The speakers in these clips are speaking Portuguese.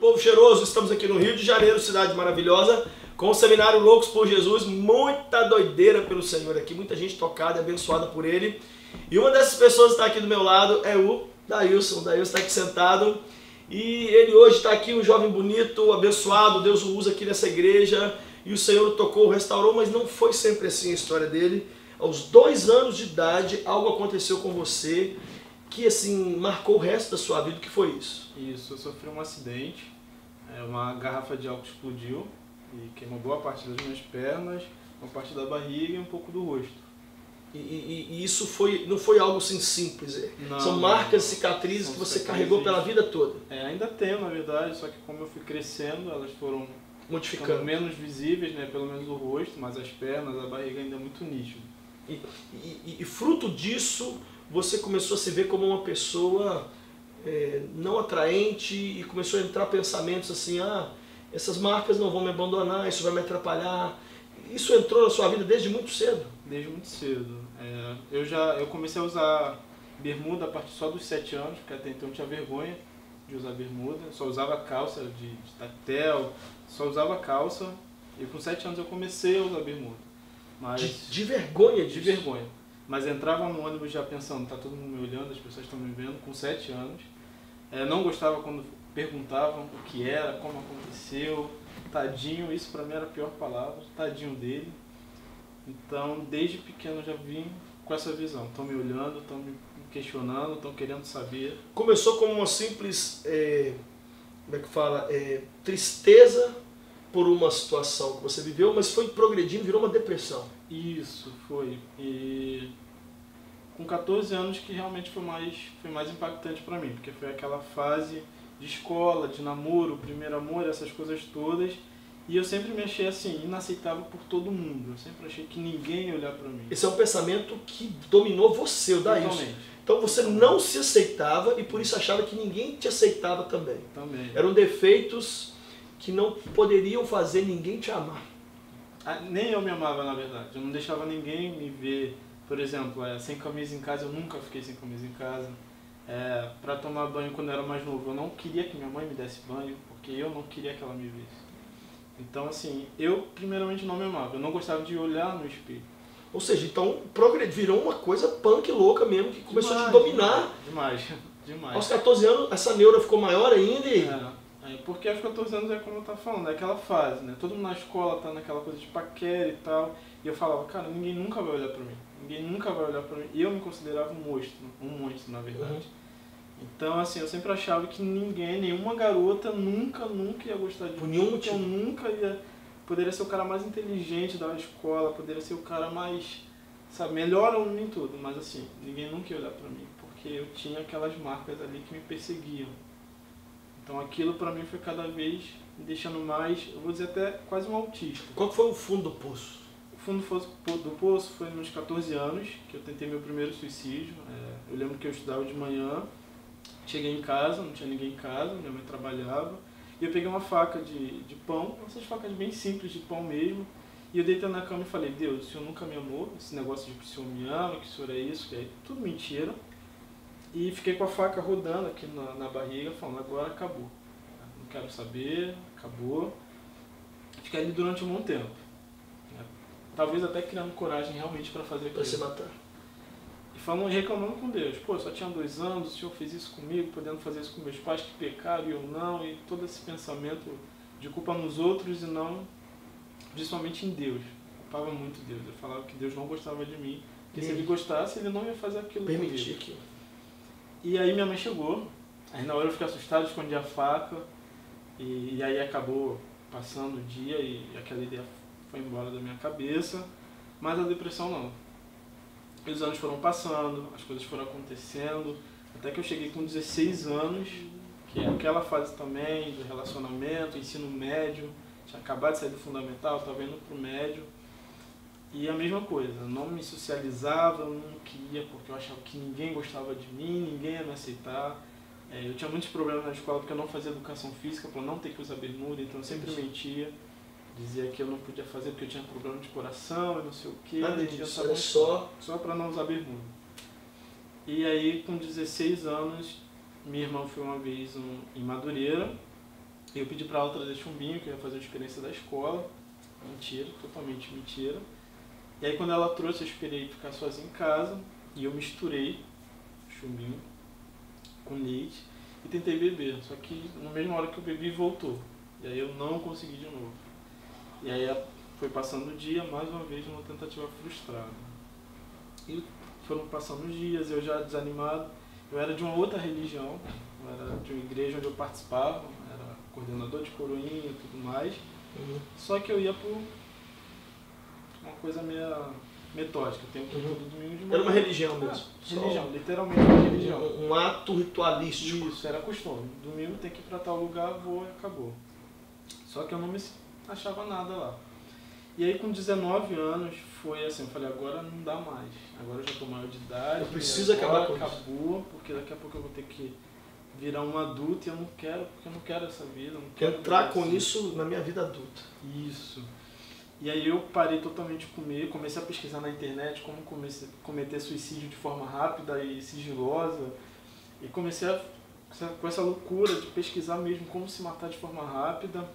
povo cheiroso, estamos aqui no Rio de Janeiro, cidade maravilhosa, com o seminário Loucos por Jesus, muita doideira pelo Senhor aqui, muita gente tocada e abençoada por Ele. E uma dessas pessoas que está aqui do meu lado é o Dailson. O Dailson está aqui sentado e ele hoje está aqui, um jovem bonito, abençoado, Deus o usa aqui nessa igreja e o Senhor o tocou, o restaurou, mas não foi sempre assim a história dele. Aos 2 anos de idade, algo aconteceu com você que assim marcou o resto da sua vida. O que foi isso? Isso, eu sofri um acidente, uma garrafa de álcool explodiu e queimou boa parte das minhas pernas, uma parte da barriga e um pouco do rosto. E isso não foi algo assim simples, Não, são marcas, cicatrizes que você carregou pela vida toda. Ainda tenho, na verdade, só que como eu fui crescendo, elas foram modificando, menos visíveis, né, pelo menos o rosto, mas as pernas, a barriga ainda é muito nítido. E fruto disso, você começou a se ver como uma pessoa não atraente e começou a entrar pensamentos assim, essas marcas não vão me abandonar, isso vai me atrapalhar. Isso entrou na sua vida desde muito cedo? Desde muito cedo. Eu comecei a usar bermuda a partir só dos 7 anos, porque até então eu tinha vergonha de usar bermuda, só usava calça de tactel, só usava calça, e com 7 anos eu comecei a usar bermuda. Mas de vergonha disso? De vergonha. Mas entrava no ônibus já pensando, tá todo mundo me olhando, as pessoas estão me vendo, com 7 anos. Não gostava quando perguntavam o que era, como aconteceu, tadinho, isso pra mim era a pior palavra, tadinho dele. Então, desde pequeno eu já vim com essa visão, estão me olhando, estão me questionando, estão querendo saber. Começou como uma simples, como é que fala, tristeza por uma situação que você viveu, mas foi progredindo, virou uma depressão. Isso, foi. E com 14 anos que realmente foi mais impactante para mim, porque foi aquela fase de escola, de namoro, primeiro amor, essas coisas todas. E eu sempre me achei assim, inaceitável por todo mundo. Eu sempre achei que ninguém ia olhar para mim. Esse é um pensamento que dominou você, o Dailson. Então você não se aceitava e por isso achava que ninguém te aceitava também. Também. Eram defeitos que não poderiam fazer ninguém te amar. Nem eu me amava, na verdade. Eu não deixava ninguém me ver, por exemplo, sem camisa em casa. Eu nunca fiquei sem camisa em casa. Para tomar banho quando eu era mais novo, eu não queria que minha mãe me desse banho, porque eu não queria que ela me visse. Então, assim, eu primeiramente não me amava. Eu não gostava de olhar no espelho. Ou seja, então virou uma coisa punk louca mesmo, que começou a te dominar. Demais. Aos 14 anos, essa neura ficou maior ainda porque aos 14 anos como eu estava falando, é aquela fase, né? Todo mundo na escola tá naquela coisa de paquera e tal. E eu falava, cara, ninguém nunca vai olhar pra mim. Ninguém nunca vai olhar pra mim. E eu me considerava um monstro, na verdade. Então, assim, eu sempre achava que nenhuma garota nunca ia gostar de mim. Por nenhum motivo. Eu nunca poderia ser o cara mais inteligente da escola, poderia ser o cara mais, sabe, melhor ou nem tudo, mas assim, ninguém nunca ia olhar pra mim, porque eu tinha aquelas marcas ali que me perseguiam. Então aquilo pra mim foi cada vez me deixando mais, eu vou dizer até quase um autista. Qual foi o fundo do poço? O fundo do poço foi nos 14 anos, que eu tentei meu primeiro suicídio. Eu lembro que eu estudava de manhã, cheguei em casa, não tinha ninguém em casa, minha mãe trabalhava, e eu peguei uma faca de pão, essas facas bem simples de pão mesmo, e eu deitei na cama e falei, Deus, o Senhor nunca me amou, esse negócio de que o Senhor me ama, que o Senhor é isso, que é tudo mentira. E fiquei com a faca rodando aqui na barriga, falando, agora acabou. Não quero saber, acabou. Fiquei ali durante um bom tempo. Talvez até criando coragem realmente para fazer aquilo. Para se matar. E falando, reclamando com Deus. Pô, só tinha 2 anos, o Senhor fez isso comigo, podendo fazer isso com meus pais que pecaram e eu não. E todo esse pensamento de culpa nos outros e não, principalmente em Deus. Eu culpava muito Deus. Eu falava que Deus não gostava de mim. Porque se Ele gostasse, Ele não ia fazer aquilo comigo. Permitir aquilo. E aí minha mãe chegou, aí na hora eu fiquei assustado, escondi a faca, e aí acabou passando o dia e aquela ideia foi embora da minha cabeça, mas a depressão não. E os anos foram passando, as coisas foram acontecendo, até que eu cheguei com 16 anos, que é aquela fase também do relacionamento, ensino médio, tinha acabado de sair do fundamental, estava indo para o médio. E a mesma coisa, eu não me socializava, eu não queria porque eu achava que ninguém gostava de mim, ninguém ia me aceitar. Eu tinha muitos problemas na escola porque eu não fazia educação física, para não ter que usar bermuda, então eu sempre mentia. Dizia que eu não podia fazer porque eu tinha problema de coração e não sei o quê. Nada disso, era só para não usar bermuda. E aí com 16 anos, minha irmã foi uma vez em Madureira, Eu pedi para ela trazer chumbinho, que eu ia fazer a experiência da escola. Mentira, totalmente mentira. E aí quando ela trouxe, eu esperei ficar sozinho em casa e eu misturei chumbinho com leite e tentei beber. Só que na mesma hora que eu bebi, voltou. E aí eu não consegui de novo. E aí foi passando o dia, mais uma vez, numa tentativa frustrada. E foram passando os dias, eu já desanimado. Eu era de uma outra religião, eu era de uma igreja onde eu participava, era coordenador de coroinha e tudo mais. Só que eu ia por uma coisa meio metódica, eu tenho que ir todo domingo de manhã. Era uma religião mesmo? Religião, literalmente uma religião. Um ato ritualístico. Isso, era costume. Domingo tem que ir pra tal lugar, vou e acabou. Só que eu não me achava nada lá. E aí com 19 anos foi assim, eu falei, agora não dá mais. Agora eu já tô maior de idade. Eu preciso acabar com isso. Acabou, porque daqui a pouco eu vou ter que virar um adulto e eu não quero, porque eu não quero essa vida. Eu não quero entrar com isso na minha vida adulta. Isso. E aí eu parei totalmente de comer, comecei a pesquisar na internet como cometer suicídio de forma rápida e sigilosa. E comecei com essa loucura de pesquisar mesmo como se matar de forma rápida.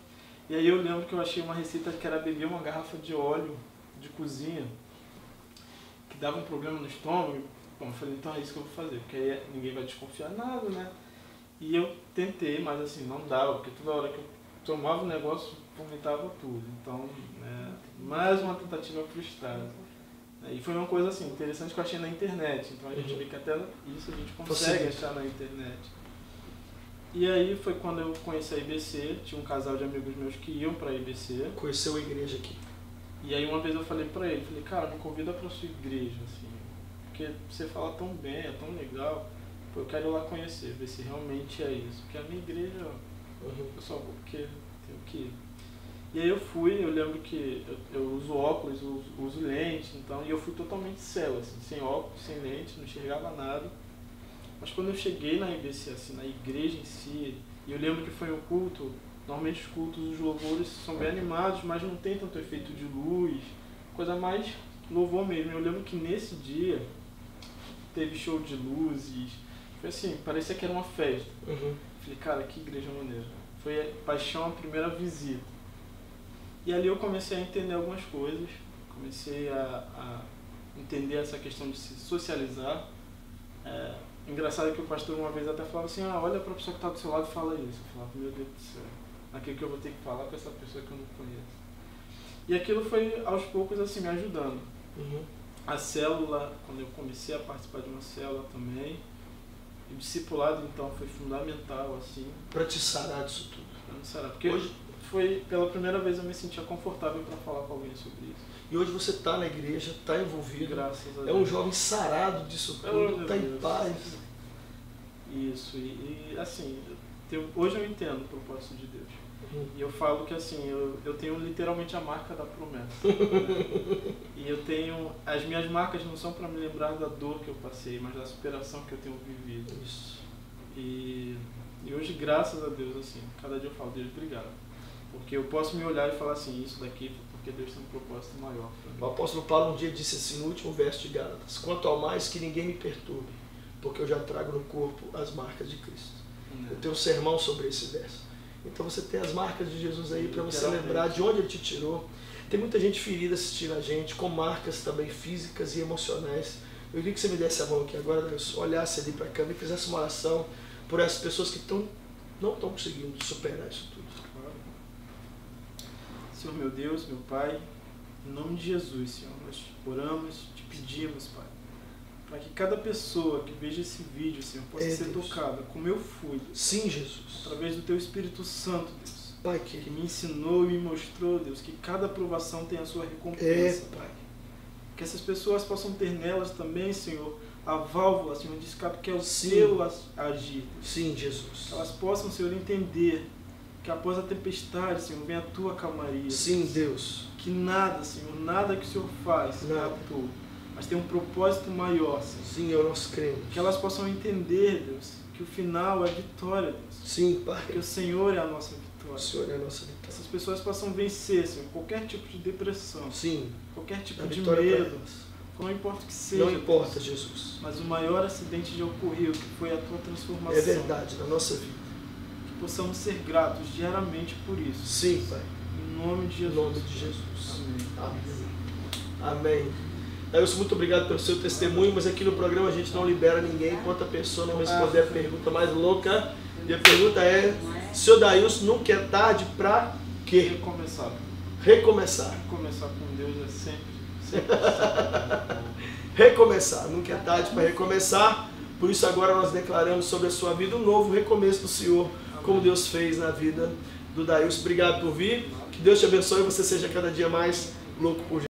E aí eu lembro que eu achei uma receita que era beber uma garrafa de óleo de cozinha, que dava um problema no estômago. Bom, eu falei, então é isso que eu vou fazer, porque aí ninguém vai desconfiar nada, né? E eu tentei, mas assim, não dava, porque toda hora que eu tomava o negócio, vomitava tudo. Então, mais uma tentativa frustrada. E foi uma coisa assim, interessante que eu achei na internet. Então a gente vê que até isso a gente consegue achar na internet. E aí foi quando eu conheci a IBC, tinha um casal de amigos meus que iam pra IBC. Conheceu a igreja aqui. E aí uma vez eu falei pra ele, falei, cara, me convida pra sua igreja, assim, porque você fala tão bem, é tão legal, pô, eu quero ir lá conhecer, ver se realmente é isso. Porque a minha igreja, eu só vou porque tenho que ir. E aí eu fui, eu lembro que eu uso óculos, uso lente, então, e eu fui totalmente cego, assim, sem óculos, sem lente, não enxergava nada. Mas quando eu cheguei na IBC, assim, na igreja em si, e eu lembro que foi um culto, normalmente os cultos, os louvores são bem animados, mas não tem tanto efeito de luz, coisa mais louvor mesmo. Eu lembro que nesse dia teve show de luzes, foi assim, parecia que era uma festa. Falei, cara, que igreja maneira. Foi a paixão a primeira visita. E ali eu comecei a entender algumas coisas, comecei a entender essa questão de se socializar. Engraçado que o pastor uma vez até falava assim, olha para a pessoa que está do seu lado e fala isso. Eu falava, meu Deus do céu, aquilo que eu vou ter que falar com essa pessoa que eu não conheço. E aquilo foi aos poucos assim me ajudando. A célula, quando eu comecei a participar de uma célula também, o discipulado então foi fundamental assim. Para te sarar disso tudo. Para me sarar, porque hoje foi pela primeira vez eu me sentia confortável para falar com alguém sobre isso. E hoje você está na igreja, está envolvido, graças a Deus. É um jovem sarado disso tudo, está em paz. Isso, e assim, hoje eu entendo o propósito de Deus. E eu falo que assim, eu tenho literalmente a marca da promessa. Né? E eu tenho, as minhas marcas não são para me lembrar da dor que eu passei, mas da superação que eu tenho vivido. Isso. E hoje, graças a Deus, assim, cada dia eu falo, Deus, obrigado. Porque eu posso me olhar e falar assim, isso daqui porque Deus tem um propósito maior para mim. O apóstolo Paulo um dia disse assim, no último verso de Gálatas, quanto ao mais que ninguém me perturbe, porque eu já trago no corpo as marcas de Cristo. Eu tenho um sermão sobre esse verso. Então você tem as marcas de Jesus aí para você lembrar de onde ele te tirou. Tem muita gente ferida assistindo a gente, com marcas também físicas e emocionais. Eu queria que você me desse a mão aqui agora, Deus, olhasse ali para a câmera e fizesse uma oração por essas pessoas que não estão conseguindo superar isso tudo. Senhor meu Deus, meu Pai, em nome de Jesus, Senhor, nós oramos, te pedimos, Pai, para que cada pessoa que veja esse vídeo, Senhor, possa ser tocada, como eu fui. Deus. Sim, Jesus. Através do Teu Espírito Santo, Deus. Pai, que me ensinou e me mostrou, Deus, que cada aprovação tem a sua recompensa. Pai. Que essas pessoas possam ter nelas também, Senhor, a válvula, Senhor, de escape, que é o Sim. Seu agir. Sim, Jesus. Que elas possam, Senhor, entender que após a tempestade, Senhor, vem a Tua calmaria. Sim, Deus. Que nada, Senhor, nada que o Senhor faz é à toa, mas tem um propósito maior, Senhor. Sim, nós cremos. Que elas possam entender, Deus, que o final é vitória, Deus. Sim, Pai. Que o Senhor é a nossa vitória. O Senhor é a nossa vitória. Que essas pessoas possam vencer, Senhor, qualquer tipo de depressão. Sim. Qualquer tipo de medo. Não importa o que seja. Não importa, Deus, Jesus. mas o maior acidente já ocorreu, que foi a Tua transformação. É verdade, na nossa vida. Que possamos ser gratos diariamente por isso. Sim, Pai. Em nome de Jesus. Em nome de Jesus. Amém. Amém. Dailson, muito obrigado pelo seu testemunho, mas aqui no programa a gente não libera ninguém enquanto a pessoa não responder a pergunta mais louca. E a pergunta é, Sr. Dailson, nunca é tarde para quê? Recomeçar. Recomeçar. Começar com Deus é sempre. Recomeçar. Nunca é tarde para recomeçar. Por isso agora nós declaramos sobre a sua vida um novo recomeço do Senhor, como Deus fez na vida do Dailson. Obrigado por vir. Que Deus te abençoe e você seja cada dia mais louco por Jesus.